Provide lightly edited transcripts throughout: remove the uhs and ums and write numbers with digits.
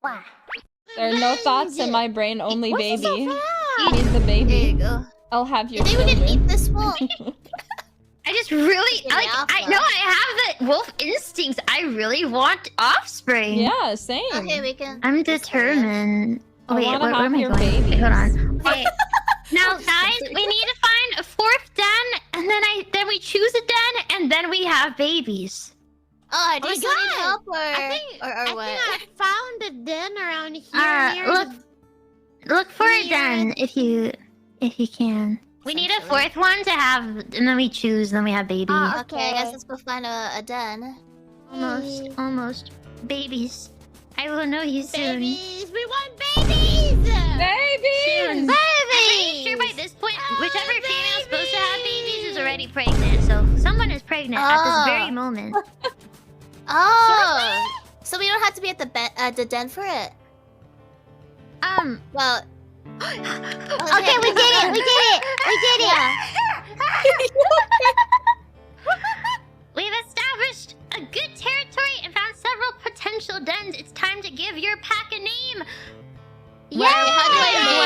There are no thoughts in my brain, only baby. So You need the baby. There you go. I'll have your You think we can children. eat this wolf? I just really I know I have the wolf instincts. I really want offspring. Yeah, same. Okay, we can. I'm determined. I Wait, wanna where have am I your going? babies. Wait, hold on. Okay. Now, guys, we need to find a fourth den, and then we choose a den, and then we have babies. Oh, do you still need God. help or I what? think I found a den around here. near Look for a Near- den if you can. We need a fourth one to have, and then we choose, then we have babies. Okay, I guess let's go find a den. Almost. Babies. I will know you soon. Babies! We want babies! Babies! I'm pretty sure by this point, whichever female is supposed to have babies is already pregnant. So someone is pregnant at this very moment. Oh, so we don't have to be at the den for it. Well. Okay, we did it! We did it! We did it! We've established a good territory and found several potential dens. It's time to give your pack a name. Wait, how do I name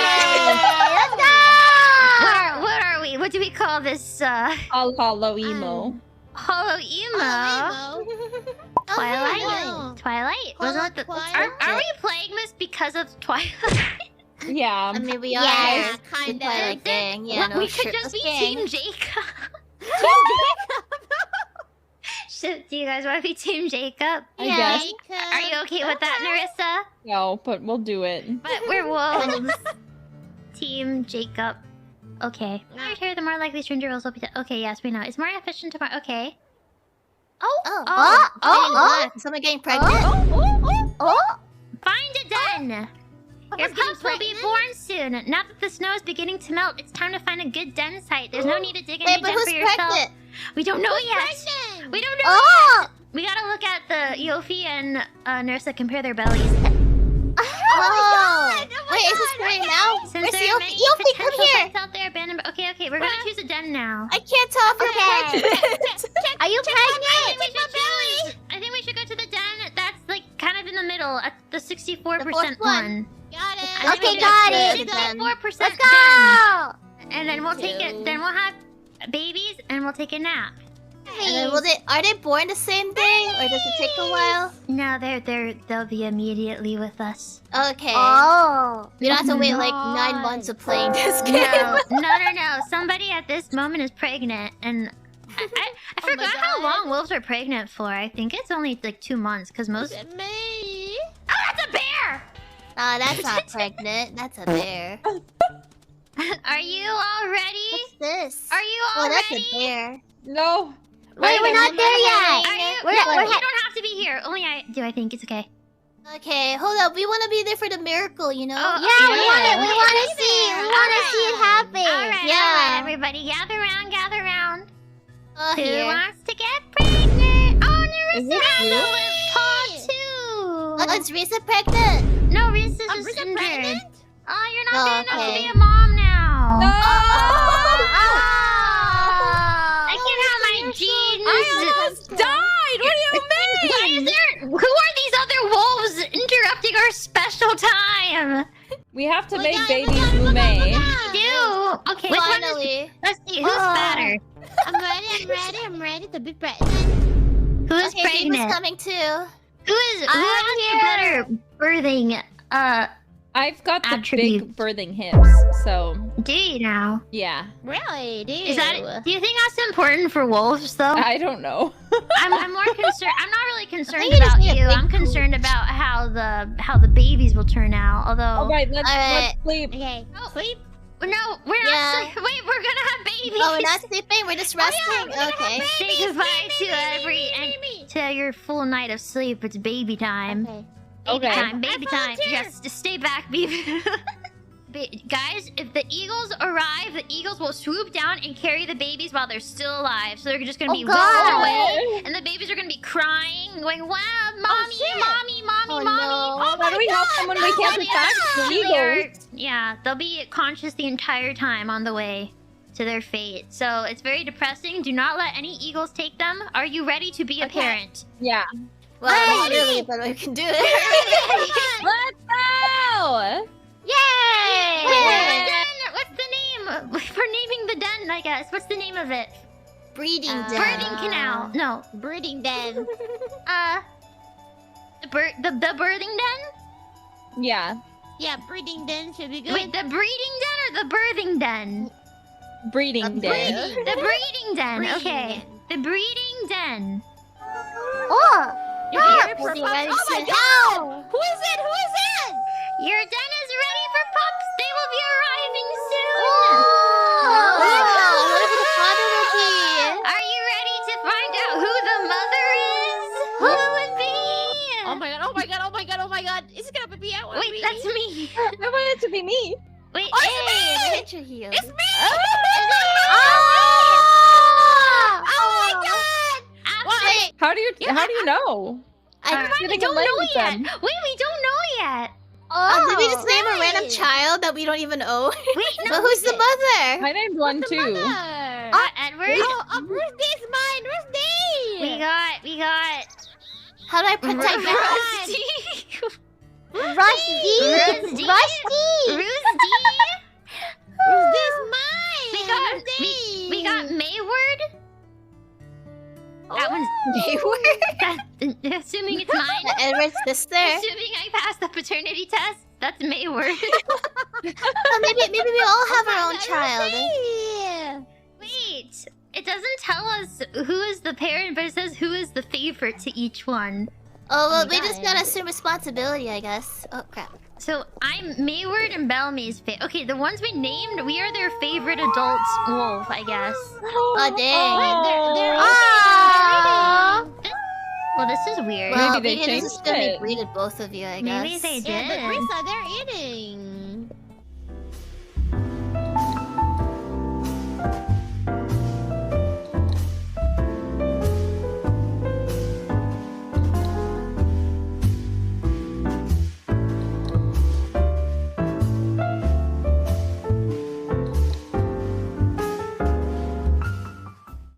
it? What are we? What do we call this? Hollow emo. Hollow emo. Twilight. Twilight. Wasn't it are we playing this because of Twilight? Yeah. I mean, we are Yeah, the kinda. Twilight gang. Yeah, no, we could just shirtless be gang. Team Jacob. Do you guys want to be Team Jacob? I guess. Are you okay with that, Nerissa? No, but we'll do it. But we're wolves. Team Jacob. Okay. The more here, the more likely stranger roles will be. Okay, yes, we know. It's more efficient tomorrow. Okay. Someone getting pregnant? Find a den! Your pups will be born soon. Now that the snow is beginning to melt, it's time to find a good den site. There's no need to dig a Wait, new but den who's for yourself. pregnant? We don't know yet. Pregnant? We don't know yet. We gotta look at the 𝗕𝗃𝗏 and Nerissa compare their bellies. Oh! Wait, is this right now? Since Where's there are many 𝗕𝗃𝗏, come potential here! sites out there abandoned. Okay, we're gonna choose a den now. I can't tell if you're pregnant. Are you pregnant? I think we should go to the den that's like kind of in the middle at the 64% The fourth one. Got it. I think we Okay, should got go it. to the 64% Let's den. go! And then we'll take it. Then we'll have babies and we'll take a nap. And then are they born the same day, or does it take a while? No, they'll be immediately with us. Okay. Oh. We don't have to wait like 9 months of playing this game. No. Somebody at this moment is pregnant, and I forgot how long wolves are pregnant for. I think it's only like 2 months, because most. Me? Oh, that's a bear! That's not pregnant. That's a bear. Are you all ready? What's this? Are you all Oh, that's ready? a bear. No. Wait, we're not there yet. Are you? We're- No, we're you don't have to be here. Only I do. I think it's okay. Okay, hold up. We want to be there for the miracle, you know? Oh, Yeah, we want yeah. it. We want to see. We want to see it happen. All right, everybody, gather around. Who Here. wants to get pregnant? Oh, Is Nerissa it has you? a lip paw too. Oh, is Risa pregnant? No, Rissa's just Risa injured. pregnant? Oh, you're not good enough to okay. be a mom now. No! I can't have my genes. I almost died! What do you Why mean? is there? Who are these other wolves interrupting our special time? We have to We make got it, babies we got it, we got it, we Mumei. got it. Do okay. Which one is? Finally. Let's see. Who's better? I'm ready to be pregnant. Who's Okay, Baby's pregnant? coming too. Who has the better birthing? I've got the Attributes. big birthing hips, so Do you now? yeah. Really, dude? Is that? Do you think that's important for wolves, though? I don't know. I'm more concerned. I'm not really concerned think you just about need a you. big I'm concerned about how the babies will turn out. Although, Alright, let's Alright. sleep. Okay. Sleep. no, we're Yeah. not. Wait, we're gonna have babies. Oh, we're not sleeping. We're just resting. we're gonna Okay. have Say goodbye to your full night of sleep. It's baby time. Okay. Baby Okay. time. Baby I time. volunteer. Yes, just stay back, baby. Guys, if the eagles arrive, the eagles will swoop down and carry the babies while they're still alive. So they're just gonna be God. whisked away, and the babies are gonna be crying, going, "Wow, mommy, shit. mommy, Oh, mommy." no. How do we help them when we can't attack the eagles? Yeah, they'll be conscious the entire time on the way to their fate. So it's very depressing. Do not let any eagles take them. Are you ready to be a Okay. parent? Yeah. Well, not really, but we can do it. Let's of it. Breeding den. Birthing canal. No. Breeding den. The birthing den? Yeah. Yeah, breeding den should be good. Wait, the breeding den or the birthing den? Breeding den. The breeding den. Breeding Okay. den. The breeding den. Oh! You're Help! ready Oh my to god! Who is it? Who is it? Your den is ready for pups. They will be arriving soon. Whatever the father will be. Are you ready to find out who the mother is? Who will it be? Oh my god, oh my god, oh my god, oh my god. It's gonna be out. Wait, that's me. I want it to be me. Wait, Picture heel. It's me! Oh my god! Wait, How do you know? I we sitting don't alone know with yet. them. Wait, we don't know yet. did we just name a random child that we don't even own? Wait, no. But who's the mother? I named one too. Edward. Rusty's mine! Rusty! We got How do I protect that? Rusty. Rusty! Rusty's mine! We got Mayward. That one's assuming it's mine. Edward's sister. Assuming I passed the paternity test. That's Mayward. Maybe we all have our own child. Wait, it doesn't tell us who is the parent, but it says who is the favorite to each one. Oh well, we God. just gotta assume responsibility, I guess. Oh crap. So I'm Mayward and 𝗵𝗲𝗵𝗶's favorite. Okay, the ones we named, we are their favorite adult wolf, I guess. Oh dang. Well, this is weird. Well, Maybe they maybe this is changed gonna it. be breeded both of you, I guess. Maybe they did. Yeah, but Risa, they're eating.